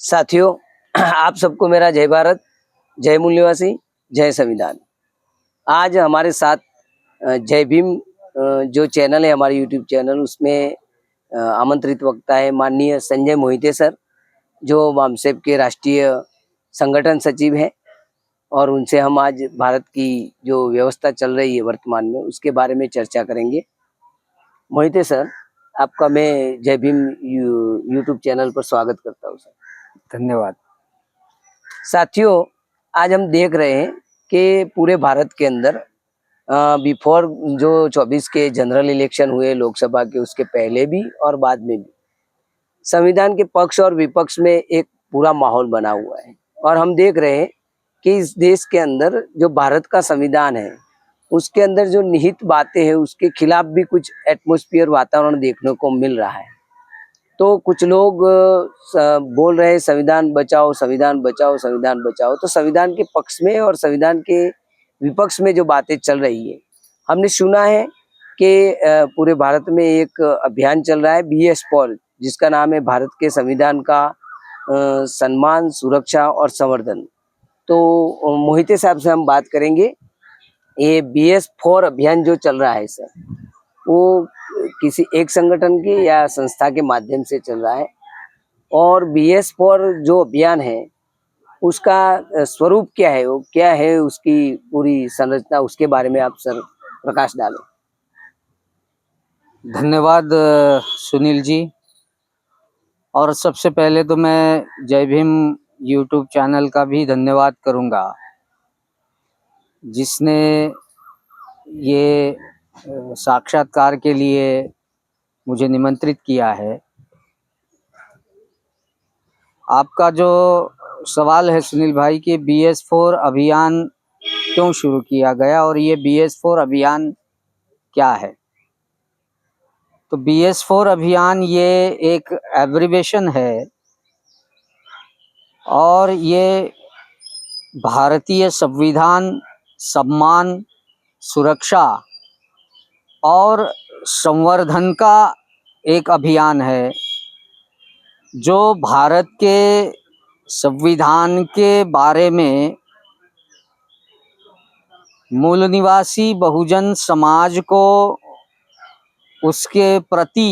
साथियों, आप सबको मेरा जय भारत, जय मूल निवासी, जय संविधान। आज हमारे साथ जय भीम जो चैनल है हमारे यूट्यूब चैनल, उसमें आमंत्रित वक्ता है माननीय संजय मोहिते सर, जो वामसेप के राष्ट्रीय संगठन सचिव हैं। और उनसे हम आज भारत की जो व्यवस्था चल रही है वर्तमान में, उसके बारे में चर्चा करेंगे। मोहिते सर, आपका मैं जय भीम यूट्यूब चैनल पर स्वागत करता हूँ सर। धन्यवाद। साथियों, आज हम देख रहे हैं कि पूरे भारत के अंदर बिफोर जो 24 के जनरल इलेक्शन हुए लोकसभा के, उसके पहले भी और बाद में भी संविधान के पक्ष और विपक्ष में एक पूरा माहौल बना हुआ है। और हम देख रहे हैं कि इस देश के अंदर जो भारत का संविधान है, उसके अंदर जो निहित बातें हैं, उसके खिलाफ भी कुछ एटमॉस्फेयर वातावरण देखने को मिल रहा है। तो कुछ लोग बोल रहे हैं संविधान बचाओ, संविधान बचाओ, संविधान बचाओ। तो संविधान के पक्ष में और संविधान के विपक्ष में जो बातें चल रही है, हमने सुना है कि पूरे भारत में एक अभियान चल रहा है BS पॉल, जिसका नाम है भारत के संविधान का सम्मान, सुरक्षा और संवर्धन। तो मोहिते साहब से हम बात करेंगे। ये BS4 अभियान जो चल रहा है सर, वो किसी एक संगठन के या संस्था के माध्यम से चल रहा है, और BS4 जो अभियान है उसका स्वरूप क्या है, वो क्या है, उसकी पूरी संरचना, उसके बारे में आप सर प्रकाश डालें। धन्यवाद सुनील जी। और सबसे पहले तो मैं जय भीम यूट्यूब चैनल का भी धन्यवाद करूंगा, जिसने ये साक्षात्कार के लिए मुझे निमंत्रित किया है। आपका जो सवाल है सुनील भाई कि BS4 अभियान क्यों शुरू किया गया और ये BS4 अभियान क्या है, तो BS4 अभियान ये एक एब्रिवेशन है और ये भारतीय संविधान, सम्मान, सुरक्षा और संवर्धन का एक अभियान है, जो भारत के संविधान के बारे में मूल निवासी बहुजन समाज को उसके प्रति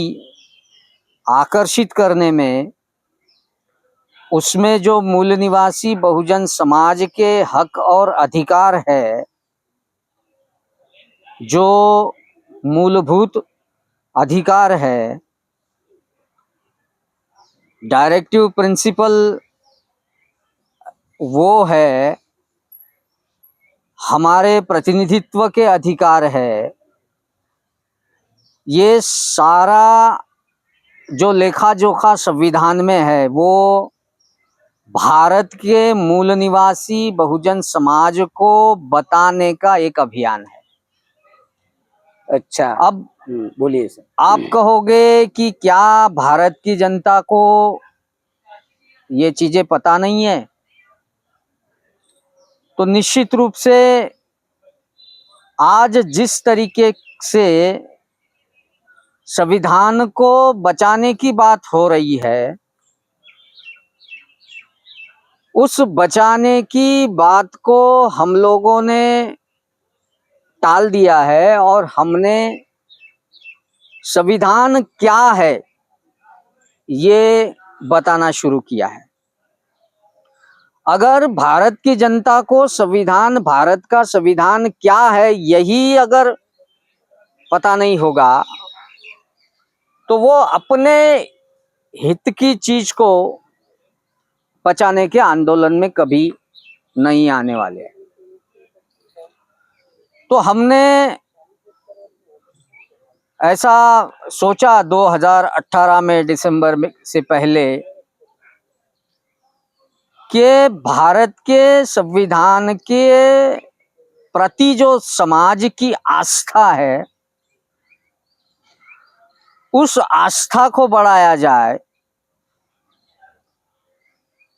आकर्षित करने में, उसमें जो मूल निवासी बहुजन समाज के हक और अधिकार है, जो मूलभूत अधिकार है, डायरेक्टिव प्रिंसिपल वो है, हमारे प्रतिनिधित्व के अधिकार है, ये सारा जो लेखा जोखा संविधान में है वो भारत के मूल निवासी बहुजन समाज को बताने का एक अभियान है। अच्छा, अब बोलिए सर। आप कहोगे कि क्या भारत की जनता को ये चीजें पता नहीं है? तो निश्चित रूप से आज जिस तरीके से संविधान को बचाने की बात हो रही है, उस बचाने की बात को हम लोगों ने टाल दिया है और हमने संविधान क्या है ये बताना शुरू किया है। अगर भारत की जनता को संविधान, भारत का संविधान क्या है, यही अगर पता नहीं होगा तो वो अपने हित की चीज को बचाने के आंदोलन में कभी नहीं आने वाले। तो हमने ऐसा सोचा 2018 में दिसंबर में से पहले कि भारत के संविधान के प्रति जो समाज की आस्था है, उस आस्था को बढ़ाया जाए।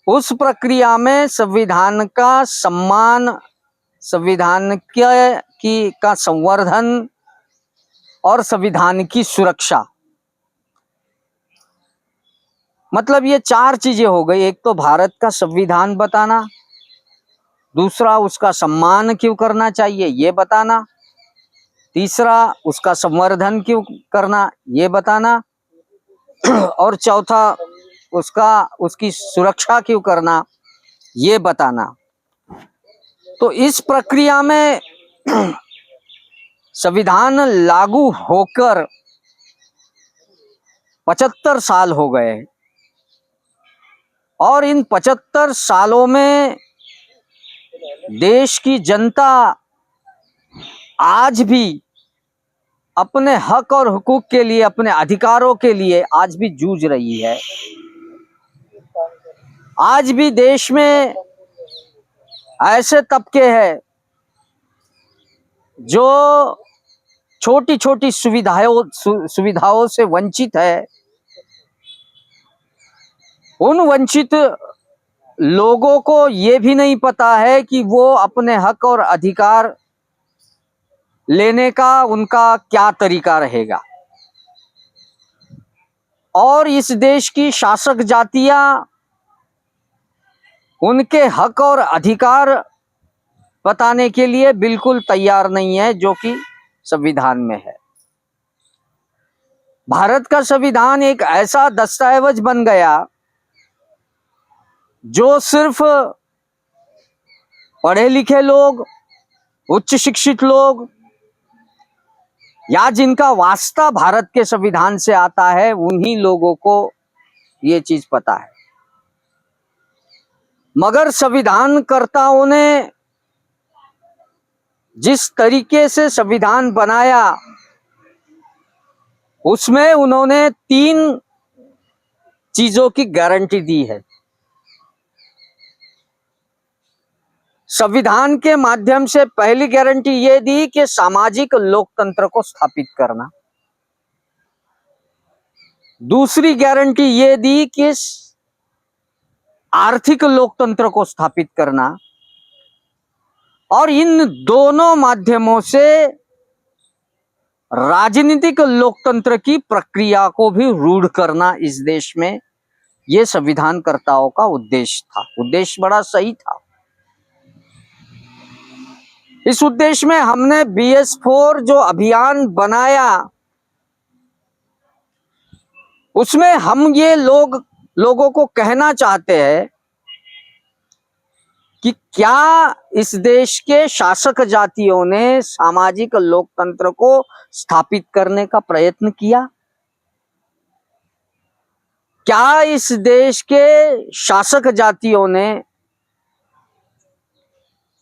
उस प्रक्रिया में संविधान का सम्मान, संविधान का संवर्धन और संविधान की सुरक्षा, मतलब ये चार चीजें हो गई। एक तो भारत का संविधान बताना, दूसरा उसका सम्मान क्यों करना चाहिए ये बताना, तीसरा उसका संवर्धन क्यों करना ये बताना, और चौथा उसकी सुरक्षा क्यों करना ये बताना। तो इस प्रक्रिया में संविधान लागू होकर 75 साल हो गए, और इन 75 सालों में देश की जनता आज भी अपने हक और हुकूक के लिए, अपने अधिकारों के लिए आज भी जूझ रही है। आज भी देश में ऐसे तबके हैं जो छोटी छोटी सुविधाओं से वंचित है। उन वंचित लोगों को ये भी नहीं पता है कि वो अपने हक और अधिकार लेने का उनका क्या तरीका रहेगा। और इस देश की शासक जातियां उनके हक और अधिकार बताने के लिए बिल्कुल तैयार नहीं है, जो कि संविधान में है। भारत का संविधान एक ऐसा दस्तावेज बन गया जो सिर्फ पढ़े लिखे लोग, उच्च शिक्षित लोग, या जिनका वास्ता भारत के संविधान से आता है, उन्हीं लोगों को ये चीज पता है। मगर संविधानकर्ताओं ने जिस तरीके से संविधान बनाया, उसमें उन्होंने 3 चीजों की गारंटी दी है। संविधान के माध्यम से पहली गारंटी ये दी कि सामाजिक लोकतंत्र को स्थापित करना। दूसरी गारंटी ये दी कि आर्थिक लोकतंत्र को स्थापित करना। और इन दोनों माध्यमों से राजनीतिक लोकतंत्र की प्रक्रिया को भी रूढ़ करना इस देश में, ये संविधानकर्ताओं का उद्देश्य था। उद्देश्य बड़ा सही था। इस उद्देश्य में हमने BS4 जो अभियान बनाया, उसमें हम ये लोगों को कहना चाहते हैं कि क्या इस देश के शासक जातियों ने सामाजिक लोकतंत्र को स्थापित करने का प्रयत्न किया? क्या इस देश के शासक जातियों ने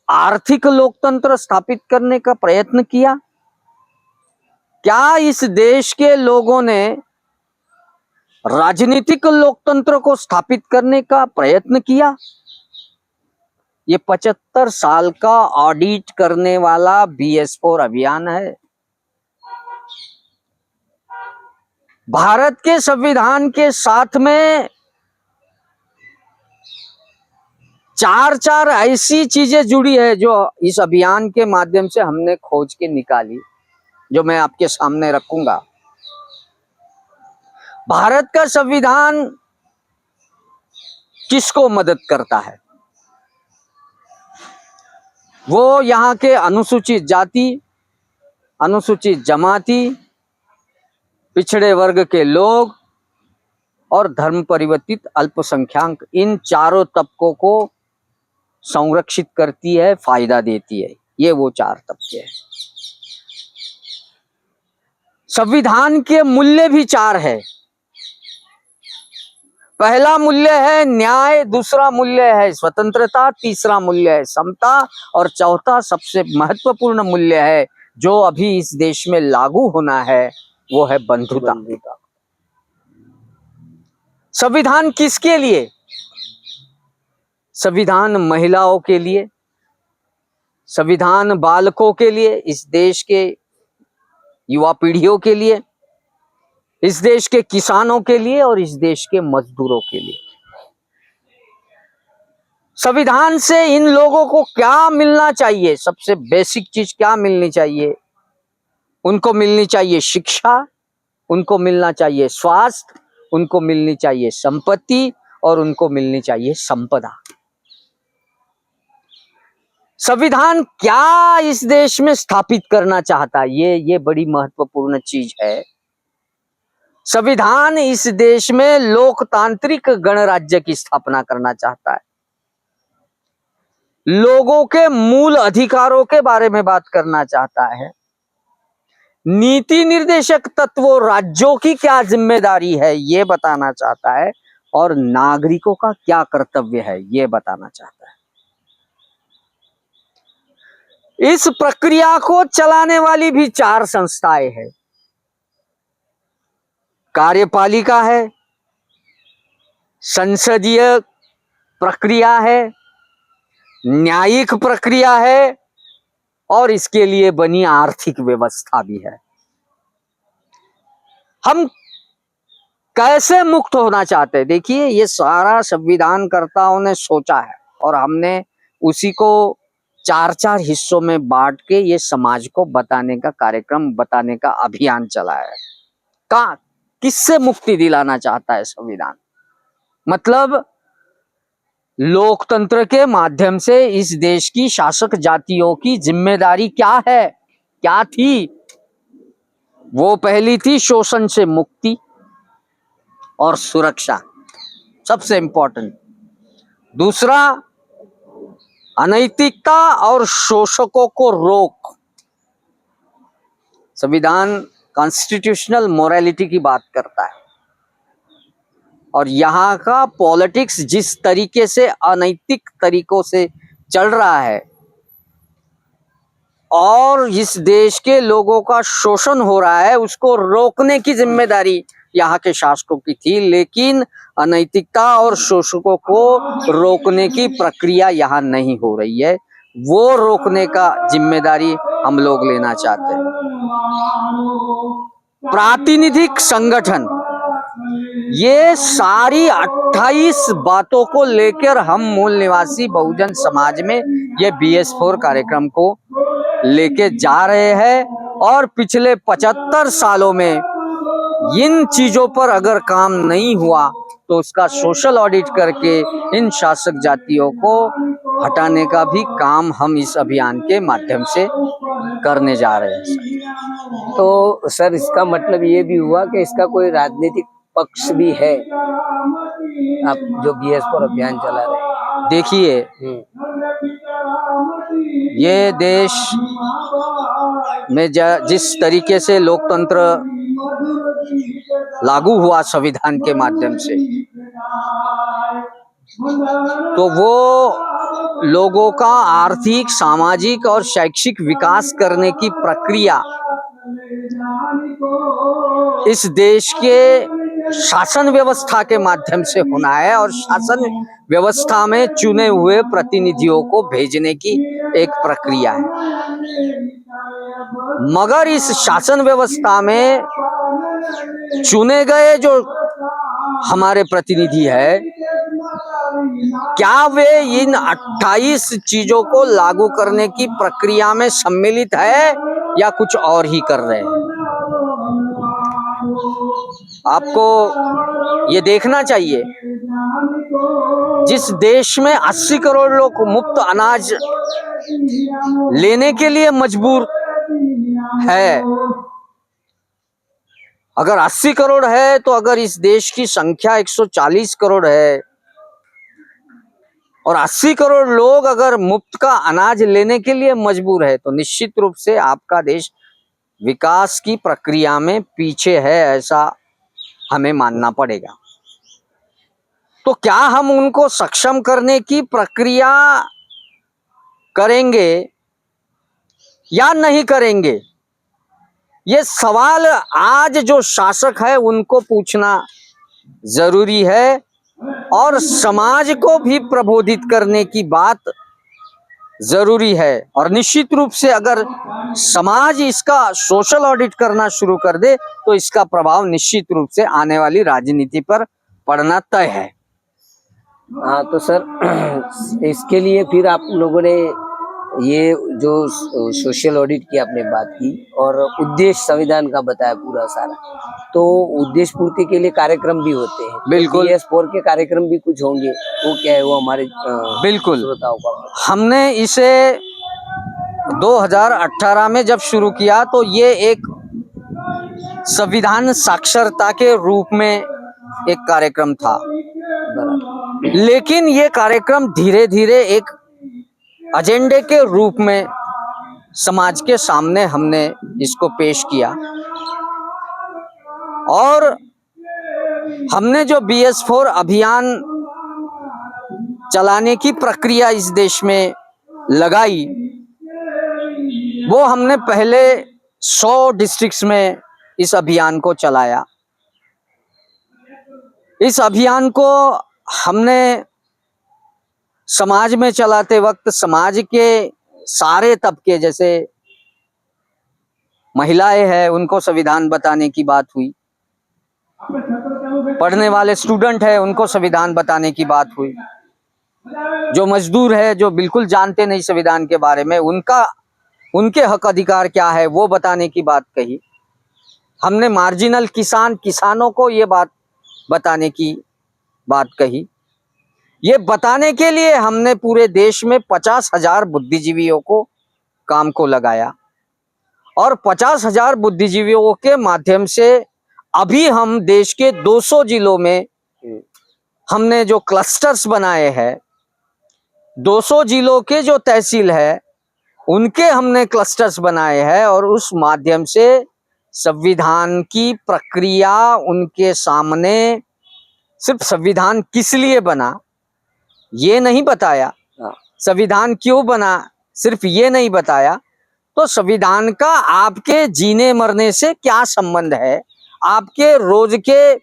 आर्थिक लोकतंत्र स्थापित करने का प्रयत्न किया? क्या इस देश के लोगों ने राजनीतिक लोकतंत्र को स्थापित करने का प्रयत्न किया? ये 75 साल का ऑडिट करने वाला BS4 अभियान है। भारत के संविधान के साथ में 4 ऐसी चीजें जुड़ी है जो इस अभियान के माध्यम से हमने खोज के निकाली, जो मैं आपके सामने रखूंगा। भारत का संविधान किसको मदद करता है? वो यहाँ के अनुसूचित जाति, अनुसूचित जमाती, पिछड़े वर्ग के लोग और धर्म परिवर्तित अल्पसंख्यक, इन चारों तबकों को संरक्षित करती है, फायदा देती है। ये वो 4 तबके हैं। संविधान के मूल्य भी 4 है। पहला मूल्य है न्याय, दूसरा मूल्य है स्वतंत्रता, तीसरा मूल्य है समता, और चौथा सबसे महत्वपूर्ण मूल्य है जो अभी इस देश में लागू होना है, वो है बंधुता। संविधान किसके लिए? संविधान महिलाओं के लिए, संविधान बालकों के लिए, इस देश के युवा पीढ़ियों के लिए, इस देश के किसानों के लिए और इस देश के मजदूरों के लिए। संविधान से इन लोगों को क्या मिलना चाहिए? सबसे बेसिक चीज क्या मिलनी चाहिए? उनको मिलनी चाहिए शिक्षा, उनको मिलना चाहिए स्वास्थ्य, उनको मिलनी चाहिए संपत्ति और उनको मिलनी चाहिए संपदा। संविधान क्या इस देश में स्थापित करना चाहता है, ये बड़ी महत्वपूर्ण चीज है। संविधान इस देश में लोकतांत्रिक गणराज्य की स्थापना करना चाहता है, लोगों के मूल अधिकारों के बारे में बात करना चाहता है, नीति निर्देशक तत्वों राज्यों की क्या जिम्मेदारी है ये बताना चाहता है, और नागरिकों का क्या कर्तव्य है ये बताना चाहता है। इस प्रक्रिया को चलाने वाली भी 4 संस्थाएं हैं। कार्यपालिका है, संसदीय प्रक्रिया है, न्यायिक प्रक्रिया है, और इसके लिए बनी आर्थिक व्यवस्था भी है। हम कैसे मुक्त होना चाहते हैं? देखिए, ये सारा संविधानकर्ताओं ने सोचा है और हमने उसी को 4-4 हिस्सों में बांट के ये समाज को बताने का कार्यक्रम, बताने का अभियान चलाया है। किससे मुक्ति दिलाना चाहता है संविधान? मतलब लोकतंत्र के माध्यम से इस देश की शासक जातियों की जिम्मेदारी क्या है, क्या थी? वो पहली थी शोषण से मुक्ति और सुरक्षा, सबसे इंपॉर्टेंट। दूसरा, अनैतिकता और शोषकों को रोक। संविधान कॉन्स्टिट्यूशनल मोरालिटी की बात करता है, और यहाँ का पॉलिटिक्स जिस तरीके से अनैतिक तरीकों से चल रहा है और इस देश के लोगों का शोषण हो रहा है, उसको रोकने की जिम्मेदारी यहाँ के शासकों की थी। लेकिन अनैतिकता और शोषकों को रोकने की प्रक्रिया यहाँ नहीं हो रही है, वो रोकने का जिम्मेदारी हम लोग लेना चाहते हैं। प्रातिनिधिक संगठन, ये सारी 28 बातों को लेकर हम मूल निवासी बहुजन समाज में ये BS4 कार्यक्रम को लेके जा रहे हैं, और पिछले 75 सालों में इन चीजों पर अगर काम नहीं हुआ तो उसका सोशल ऑडिट करके इन शासक जातियों को हटाने का भी काम हम इस अभियान के माध्यम से करने जा रहे हैं। तो सर, इसका मतलब ये भी हुआ कि इसका कोई राजनीतिक पक्ष भी है, आप जो BS4 अभियान चला रहे हैं? देखिए, ये देश में जिस तरीके से लोकतंत्र लागू हुआ संविधान के माध्यम से, तो वो लोगों का आर्थिक, सामाजिक और शैक्षिक विकास करने की प्रक्रिया इस देश के शासन व्यवस्था के माध्यम से होना है, और शासन व्यवस्था में चुने हुए प्रतिनिधियों को भेजने की एक प्रक्रिया है। मगर इस शासन व्यवस्था में चुने गए जो हमारे प्रतिनिधि है, क्या वे इन 28 चीजों को लागू करने की प्रक्रिया में सम्मिलित है या कुछ और ही कर रहे हैं? आपको ये देखना चाहिए, जिस देश में 80 करोड़ लोग मुफ्त अनाज लेने के लिए मजबूर है, अगर 80 करोड़ है तो अगर इस देश की संख्या 140 करोड़ है और 80 करोड़ लोग अगर मुफ्त का अनाज लेने के लिए मजबूर है, तो निश्चित रूप से आपका देश विकास की प्रक्रिया में पीछे है, ऐसा हमें मानना पड़ेगा। तो क्या हम उनको सक्षम करने की प्रक्रिया करेंगे या नहीं करेंगे, ये सवाल आज जो शासक है उनको पूछना जरूरी है, और समाज को भी प्रबोधित करने की बात जरूरी है। और निश्चित रूप से अगर समाज इसका सोशल ऑडिट करना शुरू कर दे तो इसका प्रभाव निश्चित रूप से आने वाली राजनीति पर पड़ना तय है। हाँ, तो सर इसके लिए फिर आप लोगों ने ये जो सोशल ऑडिट की आपने बात की और उद्देश्य संविधान का बताया पूरा सारा, तो उद्देश्य पूर्ति के लिए कार्यक्रम भी होते हैं। बिल्कुल। BS4 के कार्यक्रम भी कुछ होंगे, वो क्या है वो हमारे बिल्कुल। श्रोताओं का। हमने इसे 2018 में जब शुरू किया तो ये एक संविधान साक्षरता के रूप में एक कार्यक्रम था, लेकिन ये कार्यक्रम धीरे धीरे एक एजेंडे के रूप में समाज के सामने हमने इसको पेश किया और हमने जो BS4 अभियान चलाने की प्रक्रिया इस देश में लगाई, वो हमने पहले 100 डिस्ट्रिक्ट्स में इस अभियान को चलाया। इस अभियान को हमने समाज में चलाते वक्त समाज के सारे तबके, जैसे महिलाएं हैं उनको संविधान बताने की बात हुई, पढ़ने वाले स्टूडेंट हैं उनको संविधान बताने की बात हुई, जो मजदूर है जो बिल्कुल जानते नहीं संविधान के बारे में उनके हक अधिकार क्या है वो बताने की बात कही। हमने मार्जिनल किसानों को ये बात बताने की बात कही। ये बताने के लिए हमने पूरे देश में 50,000 बुद्धिजीवियों को काम को लगाया और 50,000 बुद्धिजीवियों के माध्यम से अभी हम देश के 200 जिलों में हमने जो क्लस्टर्स बनाए हैं, 200 जिलों के जो तहसील है उनके हमने क्लस्टर्स बनाए हैं और उस माध्यम से संविधान की प्रक्रिया उनके सामने, सिर्फ संविधान किस लिए बना ये नहीं बताया, संविधान क्यों बना सिर्फ ये नहीं बताया, तो संविधान का आपके जीने मरने से क्या संबंध है, आपके रोज के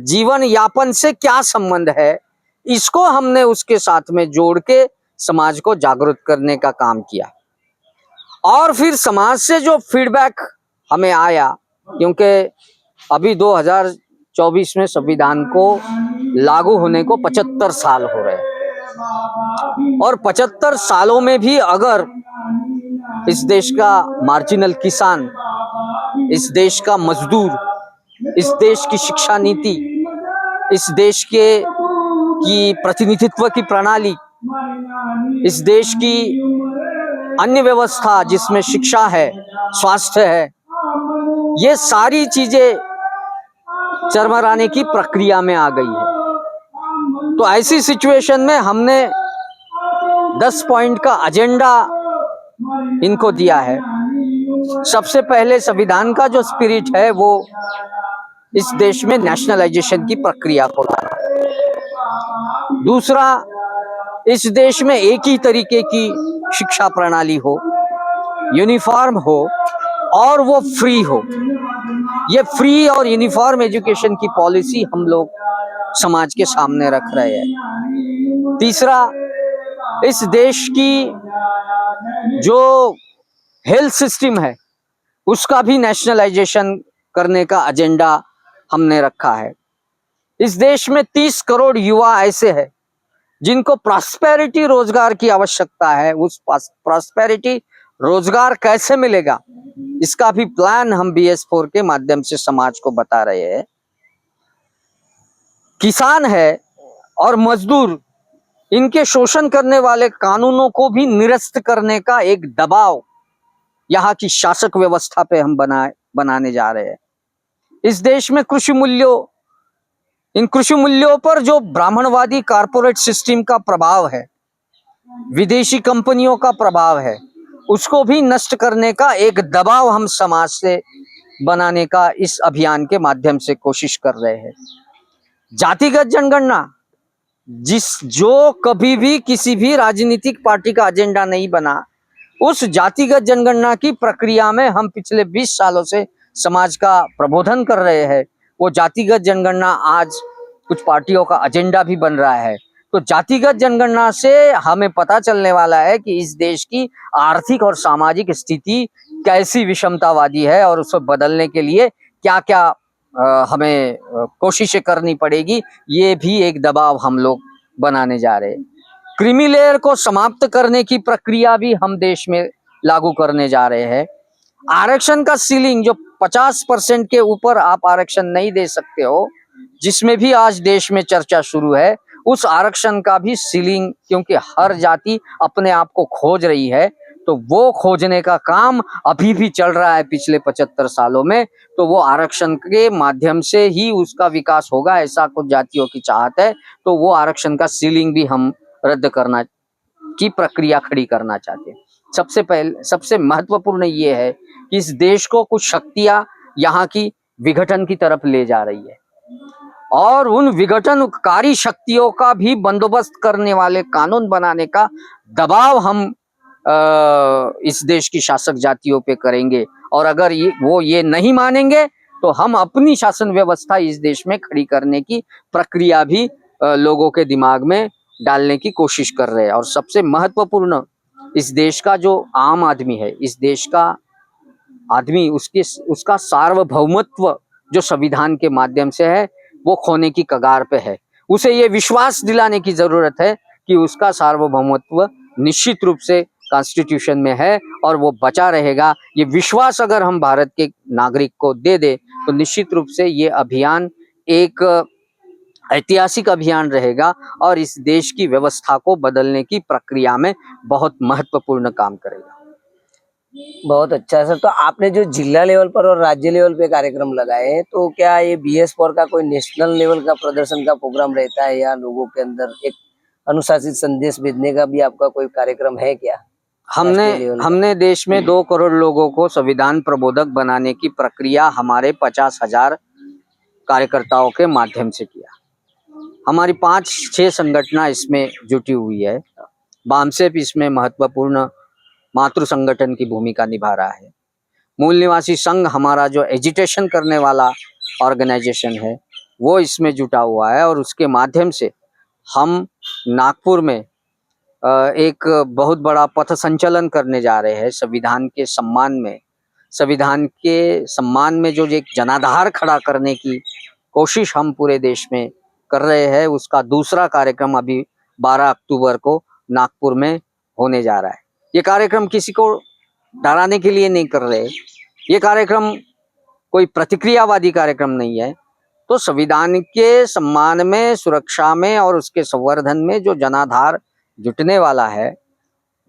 जीवन यापन से क्या संबंध है, इसको हमने उसके साथ में जोड़ के समाज को जागरूक करने का काम किया। और फिर समाज से जो फीडबैक हमें आया, क्योंकि अभी 2024 में संविधान को लागू होने को 75 साल हो रहे हैं और 75 सालों में भी अगर इस देश का मार्जिनल किसान, इस देश का मजदूर, इस देश की शिक्षा नीति, इस देश की प्रतिनिधित्व की प्रणाली, इस देश की अन्य व्यवस्था जिसमें शिक्षा है, स्वास्थ्य है, ये सारी चीजें चरमराने की प्रक्रिया में आ गई है, तो ऐसी सिचुएशन में हमने 10 पॉइंट का एजेंडा इनको दिया है। सबसे पहले संविधान का जो स्पिरिट है वो इस देश में नेशनलाइजेशन की प्रक्रिया को लाना। दूसरा, इस देश में एक ही तरीके की शिक्षा प्रणाली हो, यूनिफॉर्म हो और वो फ्री हो। ये फ्री और यूनिफॉर्म एजुकेशन की पॉलिसी हम लोग समाज के सामने रख रहे हैं। तीसरा, इस देश की जो हेल्थ सिस्टम है उसका भी नेशनलाइजेशन करने का एजेंडा हमने रखा है। इस देश में 30 करोड़ युवा ऐसे हैं जिनको प्रॉस्पेरिटी रोजगार की आवश्यकता है। उस प्रॉस्पेरिटी रोजगार कैसे मिलेगा इसका भी प्लान हम BS4 के माध्यम से समाज को बता रहे हैं। किसान है और मजदूर, इनके शोषण करने वाले कानूनों को भी निरस्त करने का एक दबाव यहाँ की शासक व्यवस्था पे हम बनाने जा रहे हैं। इस देश में कृषि मूल्यों, इन कृषि मूल्यों पर जो ब्राह्मणवादी कॉर्पोरेट सिस्टम का प्रभाव है, विदेशी कंपनियों का प्रभाव है, उसको भी नष्ट करने का एक दबाव हम समाज से बनाने का इस अभियान के माध्यम से कोशिश कर रहे हैं। जातिगत जनगणना जो कभी भी किसी भी राजनीतिक पार्टी का एजेंडा नहीं बना, उस जातिगत जनगणना की प्रक्रिया में हम पिछले 20 सालों से समाज का प्रबोधन कर रहे हैं। वो जातिगत जनगणना आज कुछ पार्टियों का एजेंडा भी बन रहा है। तो जातिगत जनगणना से हमें पता चलने वाला है कि इस देश की आर्थिक और सामाजिक स्थिति कैसी विषमतावादी है और उसको बदलने के लिए क्या क्या हमें कोशिशें करनी पड़ेगी, ये भी एक दबाव हम लोग बनाने जा रहे हैं। क्रीमी लेयर को समाप्त करने की प्रक्रिया भी हम देश में लागू करने जा रहे हैं। आरक्षण का सीलिंग जो 50% के ऊपर आप आरक्षण नहीं दे सकते हो, जिसमें भी आज देश में चर्चा शुरू है, उस आरक्षण का भी सीलिंग, क्योंकि हर जाति अपने आप को खोज रही है, तो वो खोजने का काम अभी भी चल रहा है पिछले 75 सालों में। तो वो आरक्षण के माध्यम से ही उसका विकास होगा, ऐसा कुछ जातियों की चाहत है। तो वो आरक्षण का सीलिंग भी हम रद्द करना की प्रक्रिया खड़ी करना चाहते हैं। सबसे महत्वपूर्ण ये है कि इस देश को कुछ शक्तियां यहाँ की विघटन की तरफ ले जा रही है, और उन विघटनकारी शक्तियों का भी बंदोबस्त करने वाले कानून बनाने का दबाव हम इस देश की शासक जातियों पे करेंगे। और अगर वो ये नहीं मानेंगे तो हम अपनी शासन व्यवस्था इस देश में खड़ी करने की प्रक्रिया भी लोगों के दिमाग में डालने की कोशिश कर रहे हैं। और सबसे महत्वपूर्ण, इस देश का जो आम आदमी है, इस देश का आदमी, उसका सार्वभौमत्व जो संविधान के माध्यम से है, वो खोने की कगार पे है। उसे ये विश्वास दिलाने की जरूरत है कि उसका सार्वभौमत्व निश्चित रूप से कॉन्स्टिट्यूशन में है और वो बचा रहेगा। ये विश्वास अगर हम भारत के नागरिक को दे दे तो निश्चित रूप से ये अभियान एक ऐतिहासिक अभियान रहेगा और इस देश की व्यवस्था को बदलने की प्रक्रिया में बहुत महत्वपूर्ण काम करेगा। बहुत अच्छा सर। तो आपने जो जिला लेवल पर और राज्य लेवल पे कार्यक्रम लगाए हैं, तो क्या ये BS4 का कोई नेशनल लेवल का प्रदर्शन का प्रोग्राम रहता है, या लोगों के अंदर एक अनुशासित संदेश भेजने का भी आपका कोई कार्यक्रम है क्या? हमने देश में 2 करोड़ लोगों को संविधान प्रबोधक बनाने की प्रक्रिया हमारे 50,000 कार्यकर्ताओं के माध्यम से किया। हमारी 5-6 संगठन इसमें जुटी हुई है। बामसेप इसमें महत्वपूर्ण मातृ संगठन की भूमिका निभा रहा है। मूल निवासी संघ हमारा जो एजिटेशन करने वाला ऑर्गेनाइजेशन है, वो इसमें जुटा हुआ है। और उसके माध्यम से हम नागपुर में एक बहुत बड़ा पथ संचलन करने जा रहे हैं संविधान के सम्मान में। संविधान के सम्मान में जो एक जनाधार खड़ा करने की कोशिश हम पूरे देश में कर रहे हैं, उसका दूसरा कार्यक्रम अभी 12 अक्टूबर को नागपुर में होने जा रहा है। ये कार्यक्रम किसी को डराने के लिए नहीं कर रहे, ये कार्यक्रम कोई प्रतिक्रियावादी कार्यक्रम नहीं है। तो संविधान के सम्मान में, सुरक्षा में और उसके संवर्धन में जो जनाधार जुटने वाला है,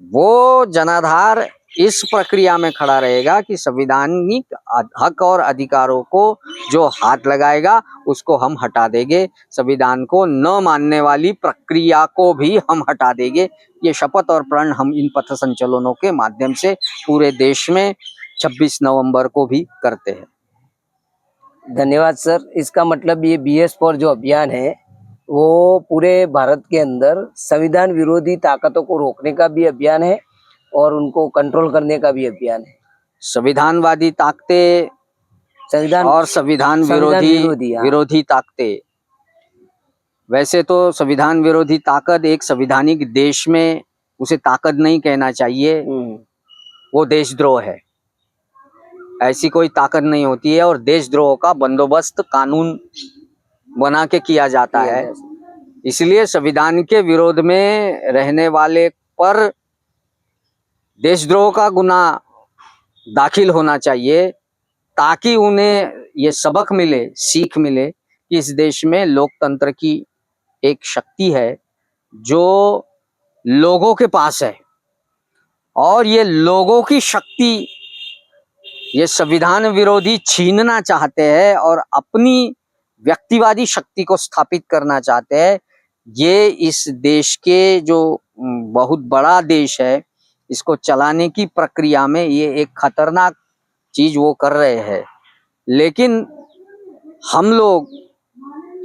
वो जनाधार इस प्रक्रिया में खड़ा रहेगा कि संवैधानिक हक और अधिकारों को जो हाथ लगाएगा उसको हम हटा देंगे। संविधान को न मानने वाली प्रक्रिया को भी हम हटा देंगे। ये शपथ और प्रण हम इन पथ संचलनों के माध्यम से पूरे देश में 26 नवंबर को भी करते हैं। धन्यवाद सर। इसका मतलब ये BS4 जो अभियान है, वो पूरे भारत के अंदर संविधान विरोधी ताकतों को रोकने का भी अभियान है और उनको कंट्रोल करने का भी अभियान है। संविधानवादी ताकतें और संविधान विरोधी ताकतें, वैसे तो संविधान विरोधी ताकत एक संविधानिक देश में उसे ताकत नहीं कहना चाहिए, वो देशद्रोह है। ऐसी कोई ताकत नहीं होती है और देशद्रोह का बंदोबस्त कानून बना के किया जाता है। इसलिए संविधान के विरोध में रहने वाले पर देशद्रोह का गुना दाखिल होना चाहिए, ताकि उन्हें ये सबक मिले, सीख मिले कि इस देश में लोकतंत्र की एक शक्ति है जो लोगों के पास है, और ये लोगों की शक्ति ये संविधान विरोधी छीनना चाहते हैं और अपनी व्यक्तिवादी शक्ति को स्थापित करना चाहते हैं। ये इस देश के जो बहुत बड़ा देश है, इसको चलाने की प्रक्रिया में ये एक खतरनाक चीज वो कर रहे हैं। लेकिन हम लोग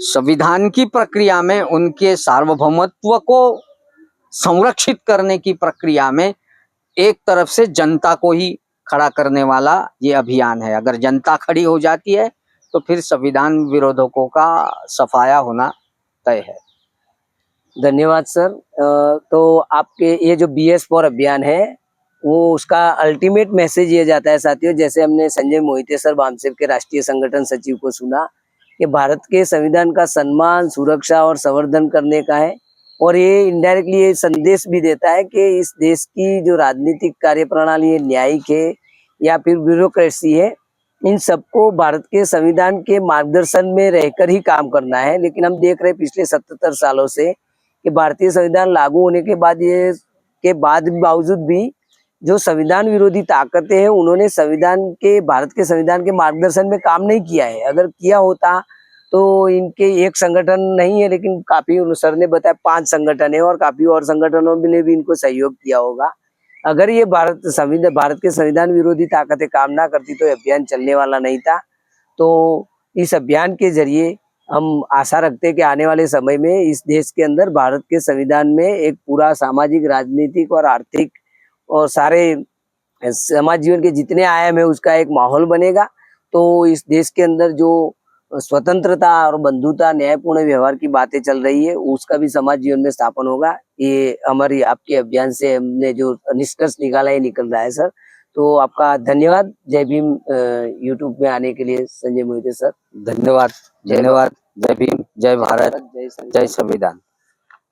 संविधान की प्रक्रिया में उनके सार्वभौमत्व को संरक्षित करने की प्रक्रिया में एक तरफ से जनता को ही खड़ा करने वाला ये अभियान है। अगर जनता खड़ी हो जाती है तो फिर संविधान विरोधकों का सफाया होना तय है। धन्यवाद सर। तो आपके ये जो BS4 अभियान है, वो उसका अल्टीमेट मैसेज ये जाता है साथियों, जैसे हमने संजय मोहिते सर बामसेप के राष्ट्रीय संगठन सचिव को सुना, कि भारत के संविधान का सम्मान, सुरक्षा और संवर्धन करने का है और ये इनडायरेक्टली ये संदेश भी देता है कि इस देश की जो राजनीतिक कार्यप्रणाली है, न्यायिक है या फिर ब्यूरोक्रेसी है, इन सबको भारत के संविधान के मार्गदर्शन में रहकर ही काम करना है। लेकिन हम देख रहे हैं पिछले 77 सालों से कि भारतीय संविधान लागू होने के बाद बावजूद भी जो संविधान विरोधी ताकतें हैं उन्होंने भारत के संविधान के मार्गदर्शन में काम नहीं किया है। अगर किया होता तो इनके एक संगठन नहीं है, लेकिन काफी सर ने बताया 5 संगठन है और काफी और संगठनों ने भी इनको सहयोग किया होगा। अगर ये भारत के संविधान विरोधी ताकतें काम ना करती तो अभियान चलने वाला नहीं था। तो इस अभियान के जरिए हम आशा रखते हैं कि आने वाले समय में इस देश के अंदर भारत के संविधान में एक पूरा सामाजिक, राजनीतिक और आर्थिक और सारे समाज जीवन के जितने आयाम है उसका एक माहौल बनेगा। तो इस देश के अंदर जो स्वतंत्रता और बंधुता, न्यायपूर्ण व्यवहार की बातें चल रही है उसका भी समाज जीवन में स्थापन होगा। ये हमारी आपके अभियान से हमने जो निष्कर्ष निकाला है निकल रहा है सर। तो आपका धन्यवाद। जय भीम यूट्यूब में आने के लिए संजय मोहिते सर। धन्यवाद, धन्यवाद। जय भीम, जय भारत, जय संविधान।